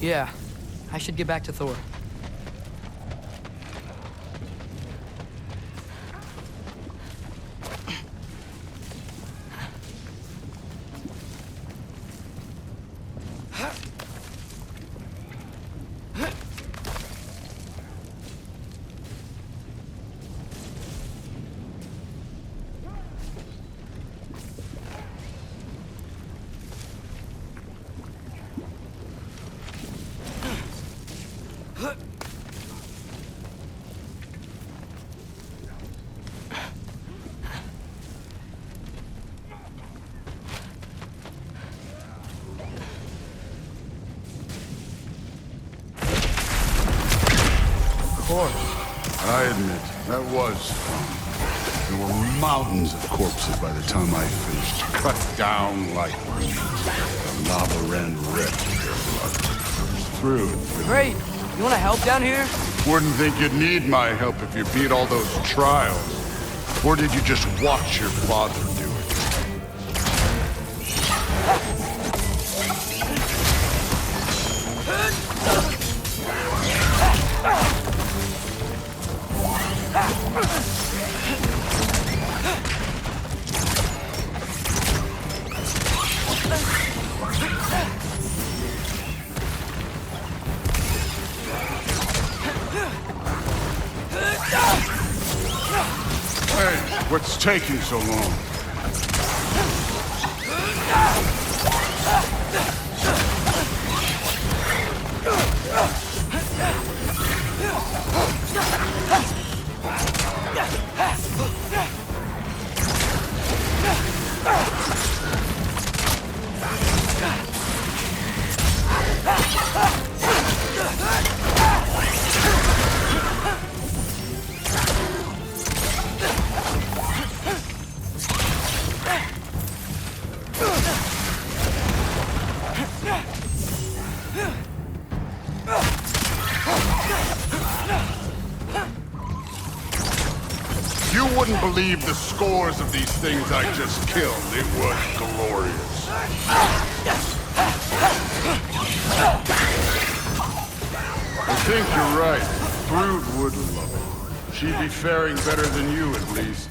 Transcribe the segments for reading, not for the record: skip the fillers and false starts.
Yeah, I should get back to Thor. I admit, that was fun. There were mountains of corpses by the time I finished, cut down like weeds. The lava ran red with their blood. Through and through. Great! You want to help down here? Wouldn't think you'd need my help if you beat all those trials. Or did you just watch your father do it? Hey, what's taking so long? You wouldn't believe the scores of these things I just killed. It was glorious. I think you're right. Brood would love it. She'd be faring better than you, at least.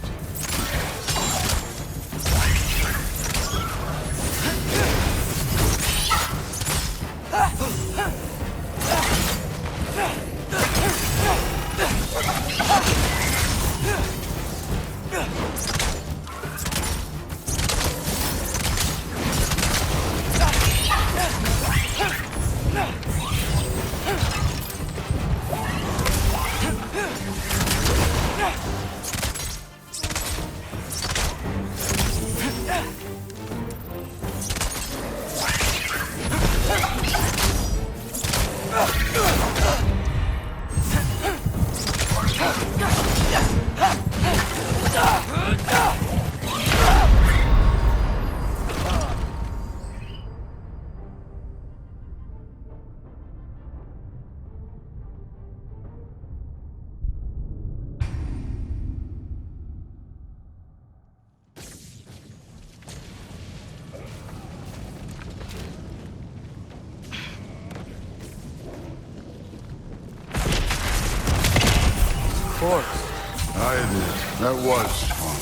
I admit, that was fun.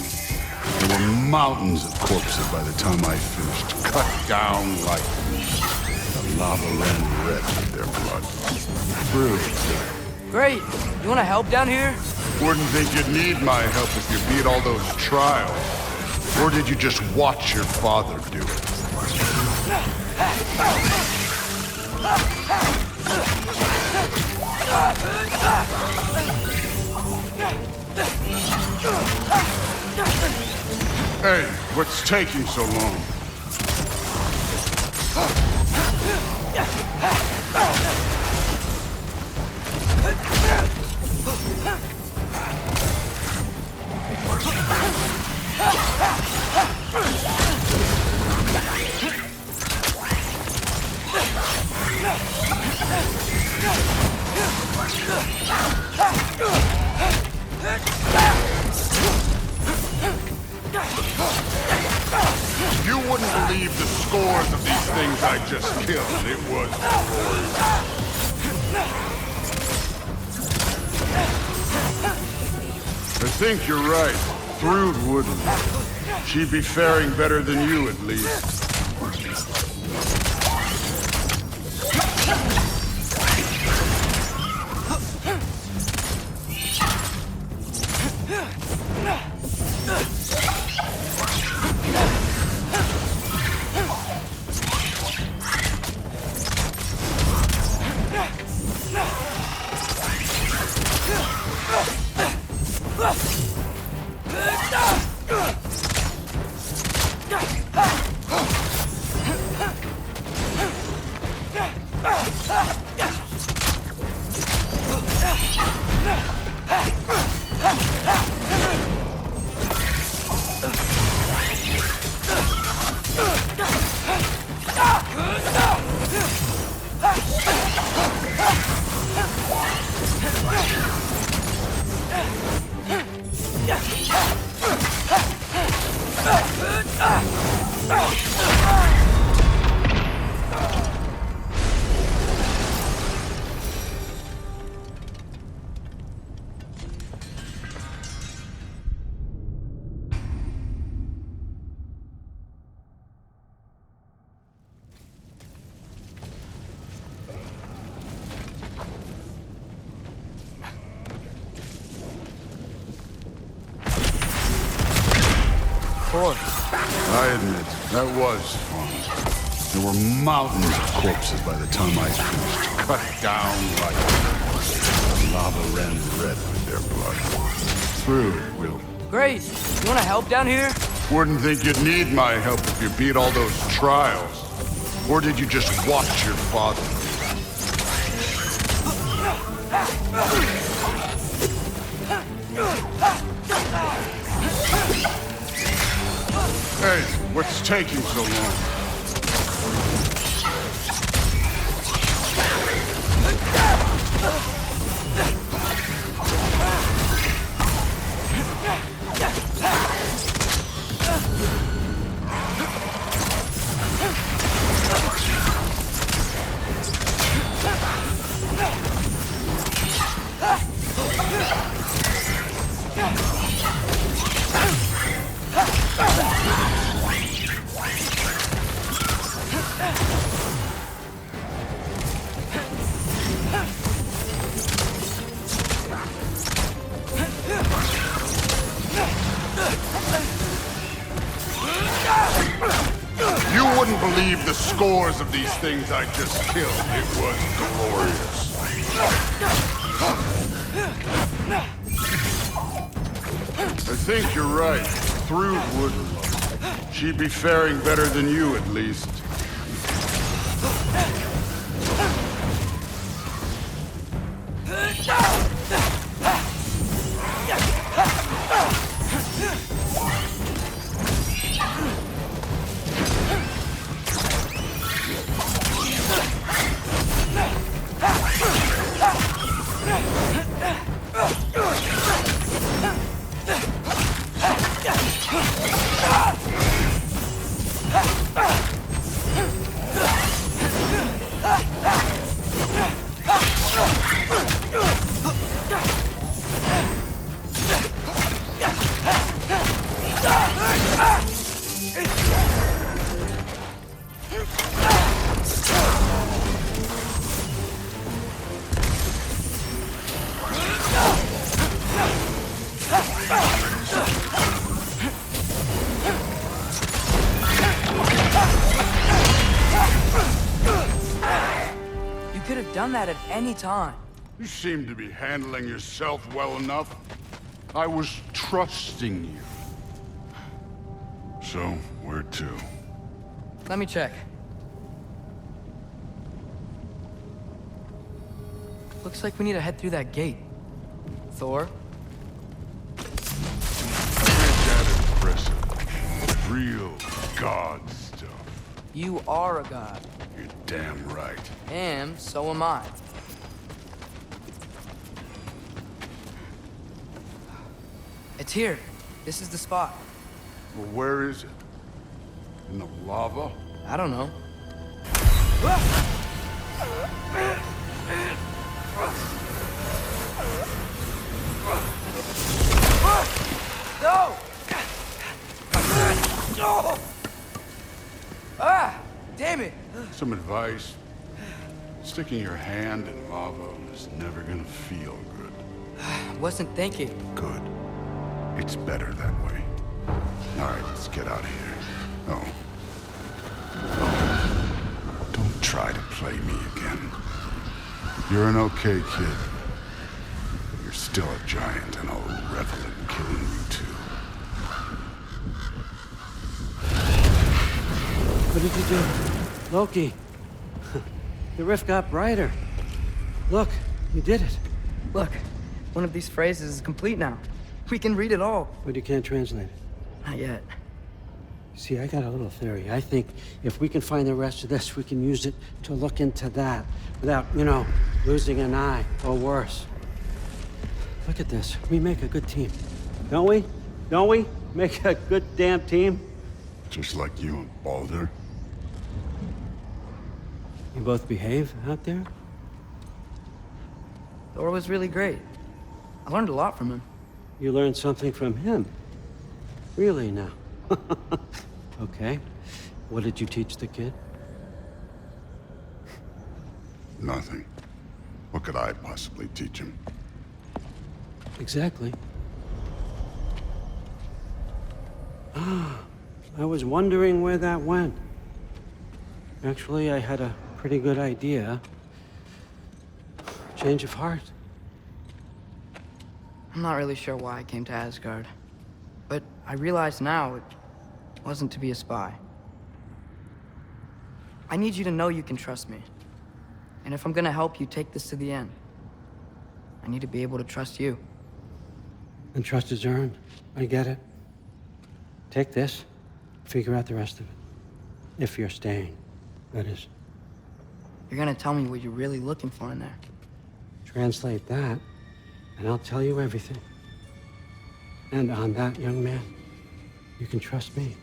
There were mountains of corpses by the time I finished, cut down like weeds. The lava ran red with their blood. Through. Great! You want to help down here? Wouldn't think you'd need my help if you beat all those trials. Or did you just watch your father do it? Hey, what's taking so long? You wouldn't believe the scores of these things things I just killed. It was glorious. I think you're right. Thrud wouldn't. She'd be faring better than you, at least. I admit, that was fun. There were mountains of corpses by the time I finished, cut down like the lava ran red with their blood. Through, Will. Great. You wanna help down here? Wouldn't think you'd need my help if you beat all those trials. Or did you just watch your father? Hey, what's taking so long? You wouldn't believe the scores of these things I just killed. It was glorious. I think you're right. Thrud wouldn't. She'd be faring better than you, at least. Done that at any time. You seem to be handling yourself well enough. I was trusting you. So, where to? Let me check. Looks like we need to head through that gate. Thor? Ain't that impressive? Real god stuff. You are a god. You're damn right. And so am I. It's here. This is the spot. Well, where is it? In the lava? I don't know. No! No! Ah! Damn it! Some advice. Sticking your hand in lava is never gonna feel good. Wasn't thinking. Good. It's better that way. All right, let's get out of here. Oh. Don't try to play me again. You're an okay kid. You're still a giant, and I'll revel in killing you too. What did you do? Loki. The rift got brighter. Look, you did it. Look, one of these phrases is complete now. We can read it all. But you can't translate it. Not yet. See, I got a little theory. I think if we can find the rest of this, we can use it to look into that without, losing an eye or worse. Look at this. We make a good team. Don't we? Don't we? Make a good damn team? Just like you and Baldur. You both behave out there? Thor was really great. I learned a lot from him. You learned something from him? Really now? Okay. What did you teach the kid? Nothing. What could I possibly teach him? Exactly. I was wondering where that went. Actually, I had a pretty good idea. Change of heart. I'm not really sure why I came to Asgard. But I realize now it wasn't to be a spy. I need you to know you can trust me. And if I'm gonna help you take this to the end, I need to be able to trust you. And trust is earned. I get it. Take this, figure out the rest of it. If you're staying, that is. You're gonna tell me what you're really looking for in there. Translate that, and I'll tell you everything. And on that, young man, you can trust me.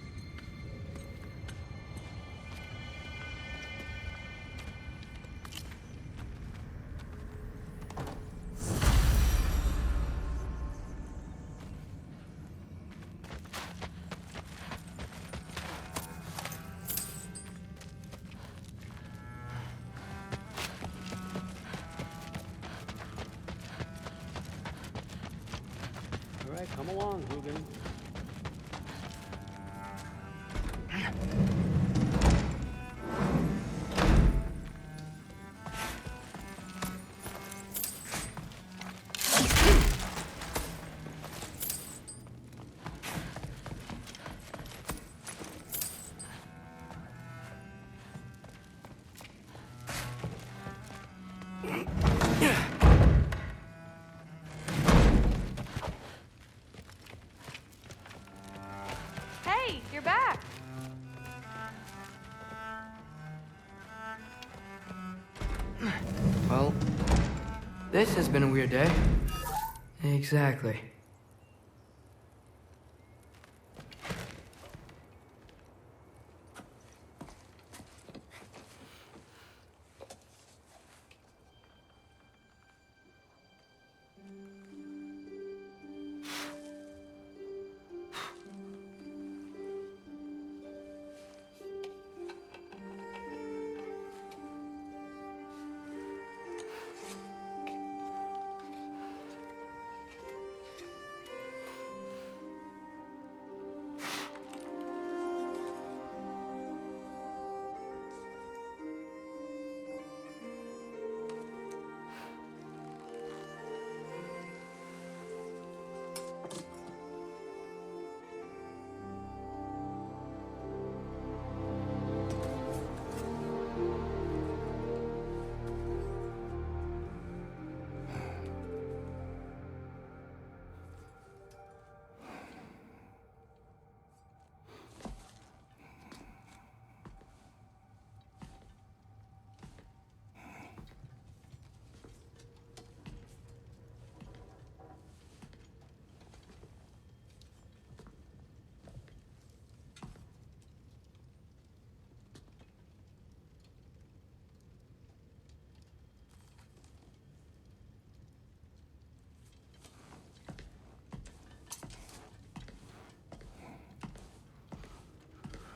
All right, come along, Hugin. Hey, you're back. Well, this has been a weird day. Exactly.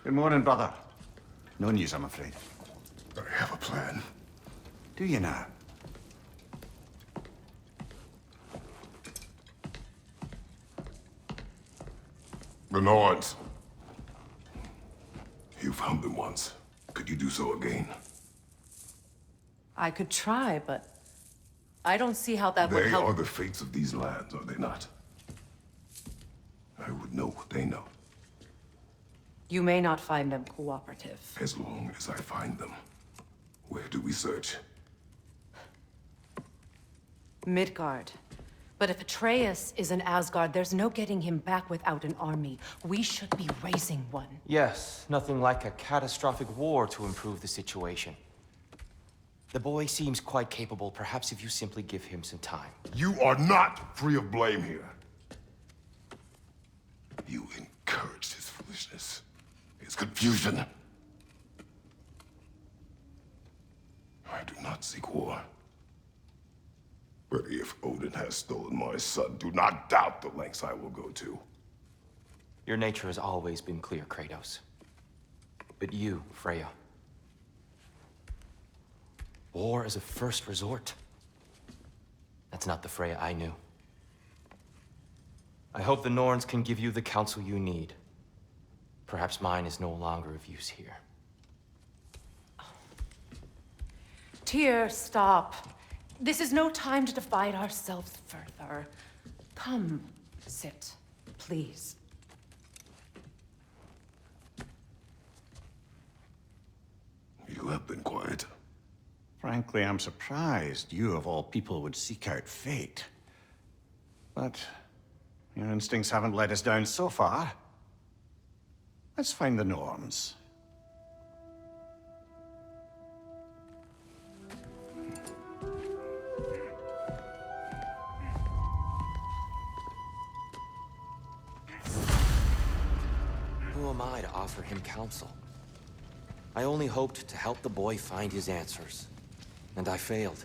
Good morning, brother. No news, I'm afraid. I have a plan. Do you now? The Nords. You found them once. Could you do so again? I could try, but I don't see how that would They help. are the fates of these lands, are they not? I would know what they know, You may not find them cooperative. as long as I find them. Where do we search? Midgard. But if Atreus is in Asgard, there's no getting him back without an army. We should be raising one. Yes, nothing like a catastrophic war to improve the situation. The boy seems quite capable. Perhaps if you simply give him some time. You are not free of blame here. You encouraged his foolishness, his confusion. I do not seek war. But if Odin has stolen my son, do not doubt the lengths I will go to. Your nature has always been clear, Kratos. But you, Freya. War is a first resort. That's not the Freya I knew. I hope the Norns can give you the counsel you need. Perhaps mine is no longer of use here. Tyr, stop. This is no time to divide ourselves further. Come, sit, please. You have been quiet. Frankly, I'm surprised you, of all people, would seek out fate. But your instincts haven't let us down so far. Let's find the Norns. Who am I to offer him counsel? I only hoped to help the boy find his answers. And I failed.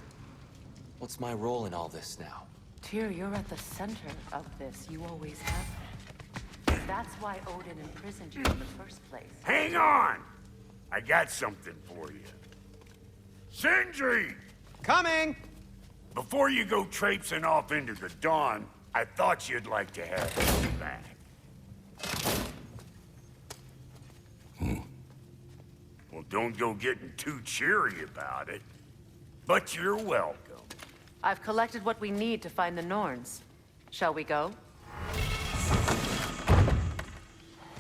What's my role in all this now? Tyr, you're at the center of this. You always have been. That's why Odin imprisoned you in the first place. Hang on! I got something for you. Sindri! Coming! Before you go traipsing off into the dawn, I thought you'd like to have me back. Well, don't go getting too cheery about it. But you're welcome. I've collected what we need to find the Norns. Shall we go?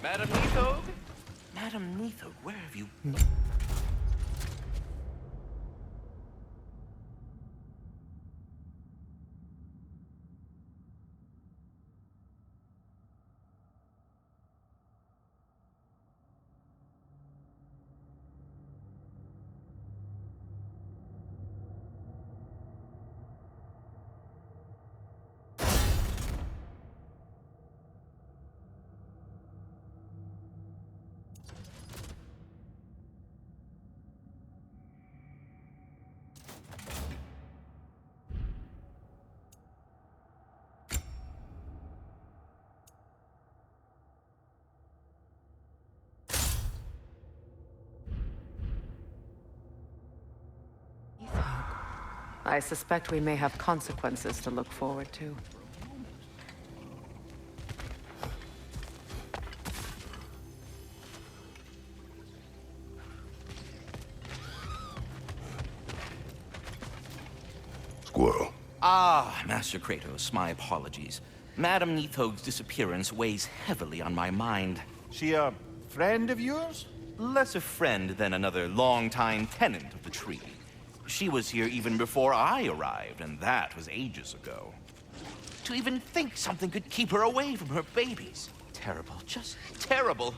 Madam Nithog? Madam Nithog, where have you... I suspect we may have consequences to look forward to. Squirrel. Ah, Master Kratos, my apologies. Madam Nithog's disappearance weighs heavily on my mind. She a friend of yours? Less a friend than another longtime tenant of the tree. She was here even before I arrived, and that was ages ago. To even think something could keep her away from her babies. Terrible, just terrible.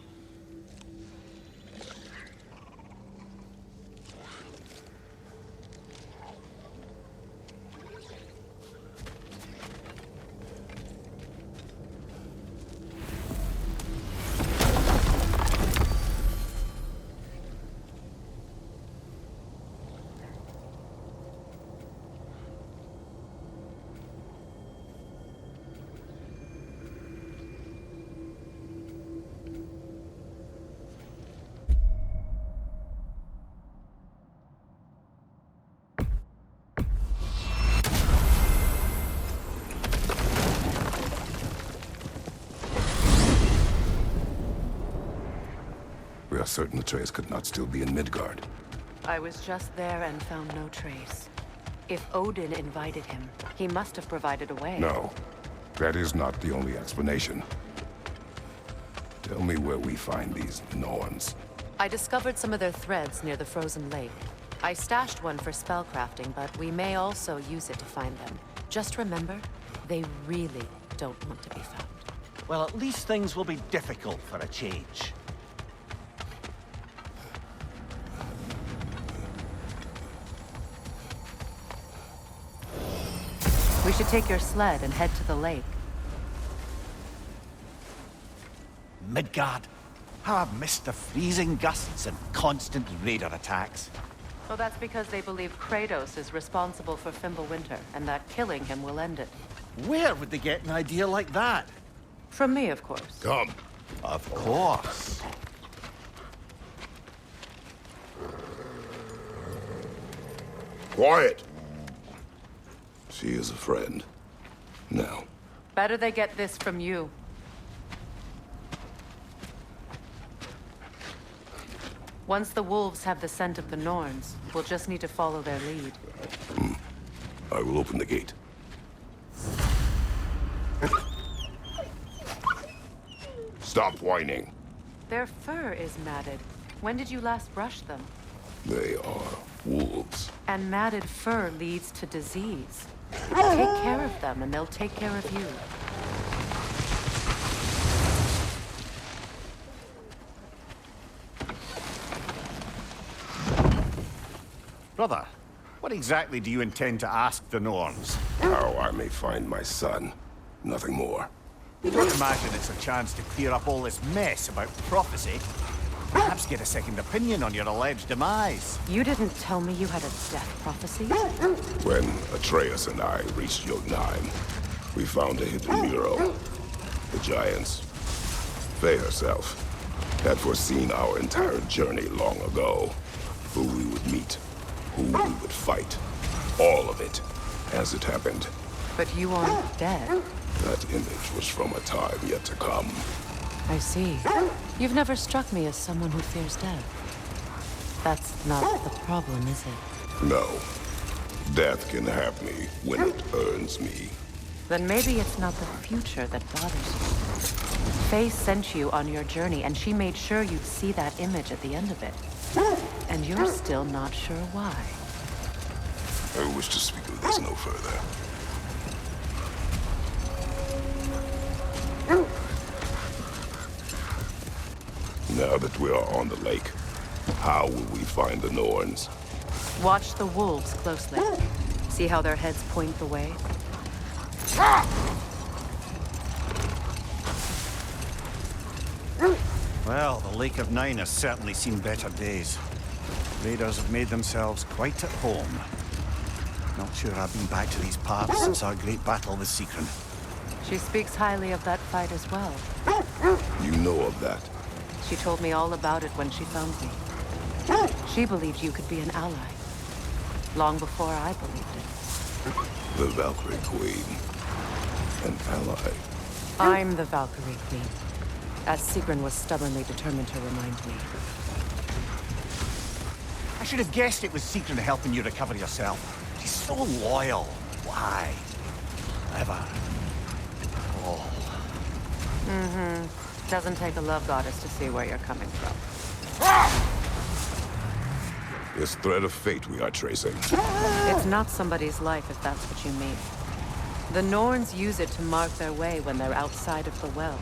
are certain Atreus could not still be in Midgard. I was just there and found no trace. If Odin invited him, he must have provided a way. No, that is not the only explanation. Tell me where we find these Norns. I discovered some of their threads near the frozen lake. I stashed one for spellcrafting, but we may also use it to find them. Just remember, they really don't want to be found. Well, at least things will be difficult for a change. We should take your sled and head to the lake. Midgard. How I've missed the freezing gusts and constant raider attacks. Well, that's because they believe Kratos is responsible for Fimbulwinter, and that killing him will end it. Where would they get an idea like that? From me, of course. Come. Of course. Quiet! She is a friend. Now. Better they get this from you. Once the wolves have the scent of the Norns, we'll just need to follow their lead. I will open the gate. Stop whining. Their fur is matted. When did you last brush them? They are wolves. And matted fur leads to disease. Take care of them, and they'll take care of you. Brother, what exactly do you intend to ask the Norns? How I may find my son. Nothing more. You don't imagine it's a chance to clear up all this mess about prophecy? Perhaps get a second opinion on your alleged demise. You didn't tell me you had a death prophecy? When Atreus and I reached Jotunheim, we found a hidden mural. The giants, Faye herself, had foreseen our entire journey long ago. Who we would meet, who we would fight. All of it, as it happened. But you aren't dead. That image was from a time yet to come. I see. You've never struck me as someone who fears death. That's not the problem, is it? No. Death can have me when it earns me. Then maybe it's not the future that bothers you. Faye sent you on your journey, and she made sure you'd see that image at the end of it. And you're still not sure why. I wish to speak of this no further. Now that we are on the lake, how will we find the Norns? Watch the wolves closely. See how their heads point the way? Well, the Lake of Nine has certainly seen better days. Raiders have made themselves quite at home. Not sure I've been back to these parts since our great battle with Secret. She speaks highly of that fight as well. You know of that? She told me all about it when she found me. She believed you could be an ally. Long before I believed it. The Valkyrie Queen. An ally. I'm the Valkyrie Queen. As Sigrun was stubbornly determined to remind me. I should have guessed it was Secret helping you recover yourself. She's so loyal. Why? Ever. All. Doesn't take a love goddess to see where you're coming from. This thread of fate we are tracing. It's not somebody's life, if that's what you mean. The Norns use it to mark their way when they're outside of the well.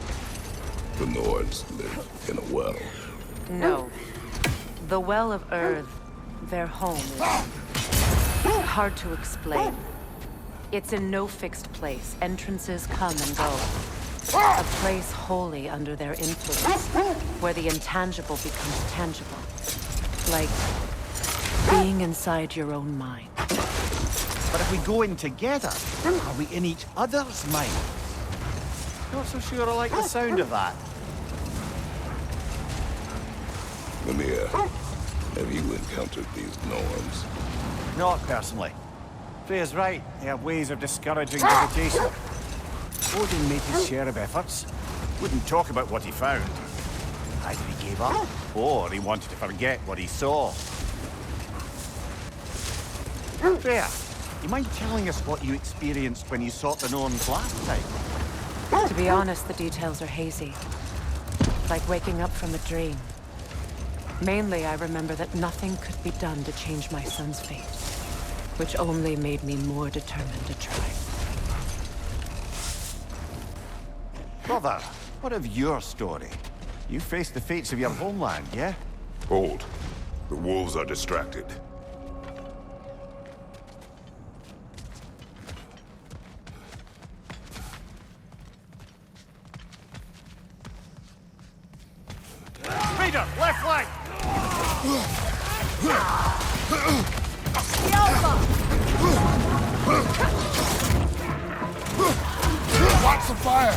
The Norns live in a well. No. The Well of Earth, their home, is hard to explain. It's in no fixed place. Entrances come and go. A place wholly under their influence, where the intangible becomes tangible. Like being inside your own mind. But if we go in together, are we in each other's mind? Not so sure I like the sound of that. Mimir, have you encountered these Norns? Not personally. Freya's right. They have ways of discouraging visitation. Odin made his share of efforts. Wouldn't talk about what he found. Either he gave up, or he wanted to forget what he saw. Freya, you mind telling us what you experienced when you sought the Norns last time? To be honest, the details are hazy. Like waking up from a dream. Mainly, I remember that nothing could be done to change my son's fate, which only made me more determined to try. Brother, what of your story? You faced the fates of your homeland, yeah? Hold. The wolves are distracted. Raider, left flank! Watch the fire!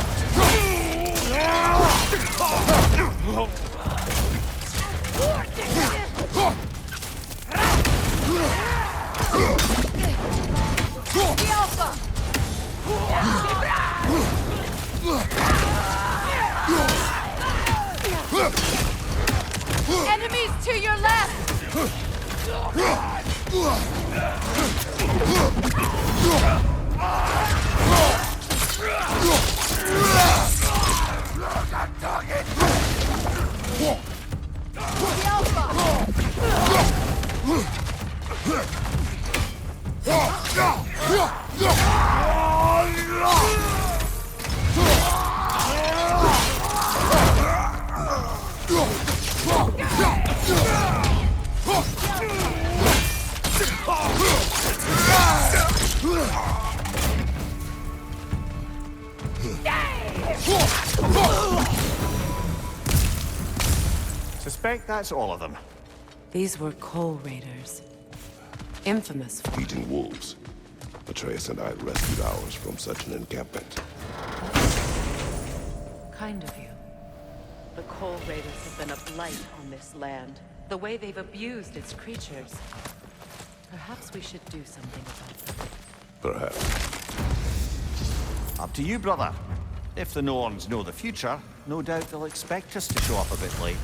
Enemies to your left! Suspect that's all of them. These were coal raiders. Infamous for Eating wolves. Atreus and I rescued ours from such an encampment. kind of you. The coal raiders have been a blight on this land. The way they've abused its creatures. Perhaps we should do something about them. Perhaps. Up to you, brother. If the Norns know the future, no doubt they'll expect us to show up a bit late.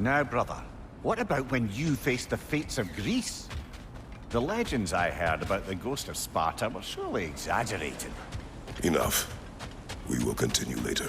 Now, brother, what about when you faced the fates of Greece? The legends I heard about the ghost of Sparta were surely exaggerated. Enough. We will continue later.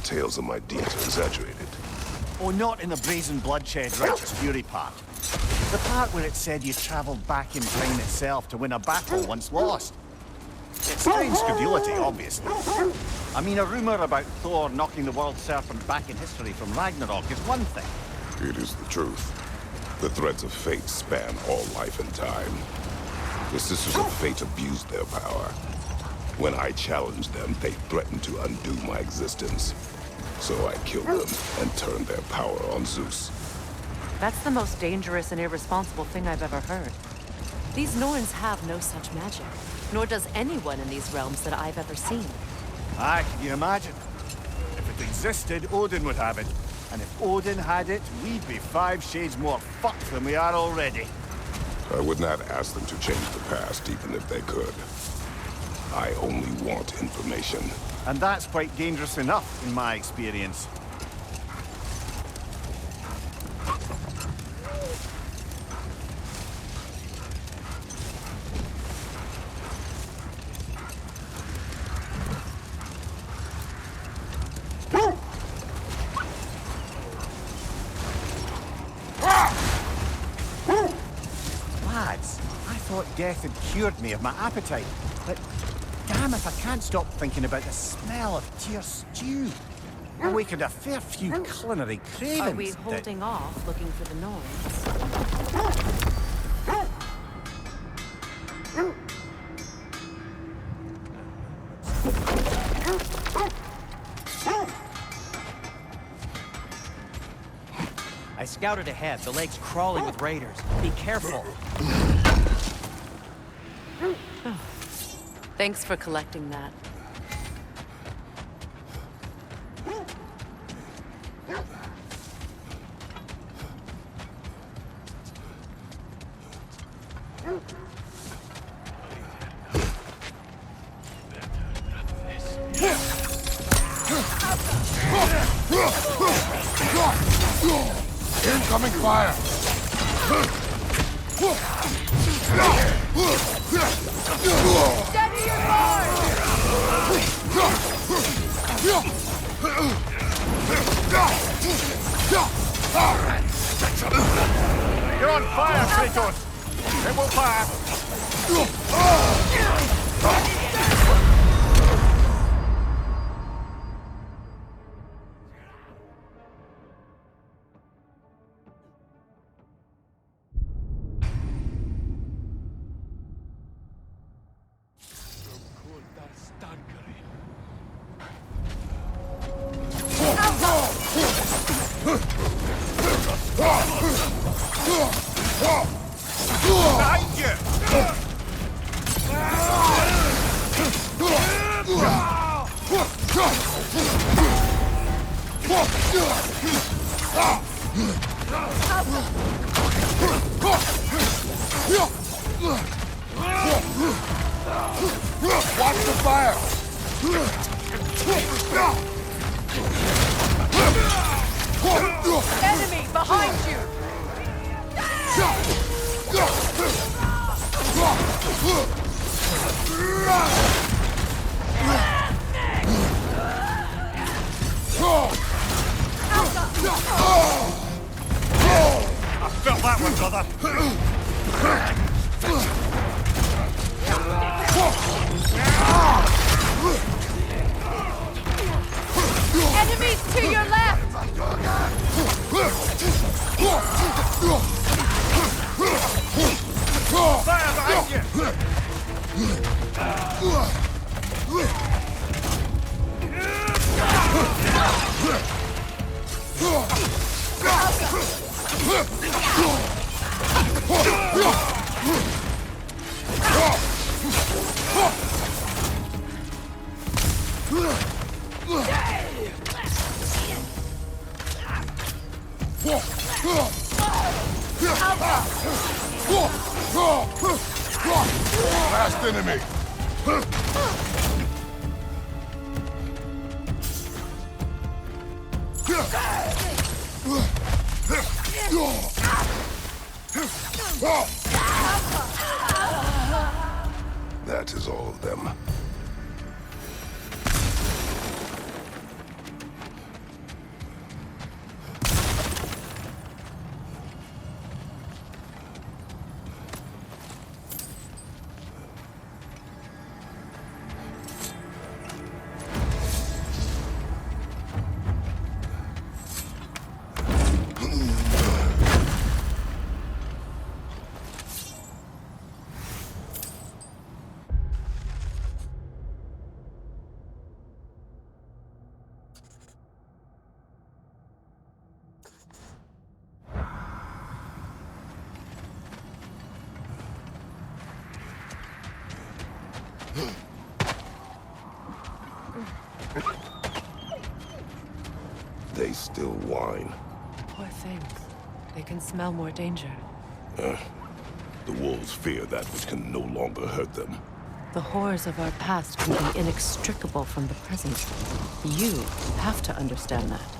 Tales of my deeds are exaggerated. Oh, not in the brazen bloodshed righteous fury part. The part where it said you travelled back in time itself to win a battle once lost. It's strange credulity, obviously. I mean, a rumour about Thor knocking the world serpent back in history from Ragnarok is one thing. It is the truth. The threads of fate span all life and time. The Sisters of Fate abused their power. When I challenged them, they threatened to undo my existence. So I killed them and turned their power on Zeus. That's the most dangerous and irresponsible thing I've ever heard. These Norns have no such magic, nor does anyone in these realms that I've ever seen. Aye, can you imagine? If it existed, Odin would have it. And if Odin had it, we'd be 5 shades more fucked than we are already. I would not ask them to change the past, even if they could. I only want information. And that's quite dangerous enough, in my experience. Lads, I thought death had cured me of my appetite, but damn if I can't stop thinking about the smell of deer stew. Awakened a fair few culinary cravings. Are we holding off looking for the Norns? I scouted ahead. The lake's crawling with raiders. Be careful. Thanks for collecting that. Incoming fire! Steady your march! You're on fire, Kratos! It will fire! Behind you! Watch the fire! Enemy behind you! I felt that one, brother. Enemies to your left! Fire behind you! Last enemy! That is all of them. They still whine. Poor things. They can smell more danger. The wolves fear that which can no longer hurt them. The horrors of our past can be inextricable from the present. You have to understand that.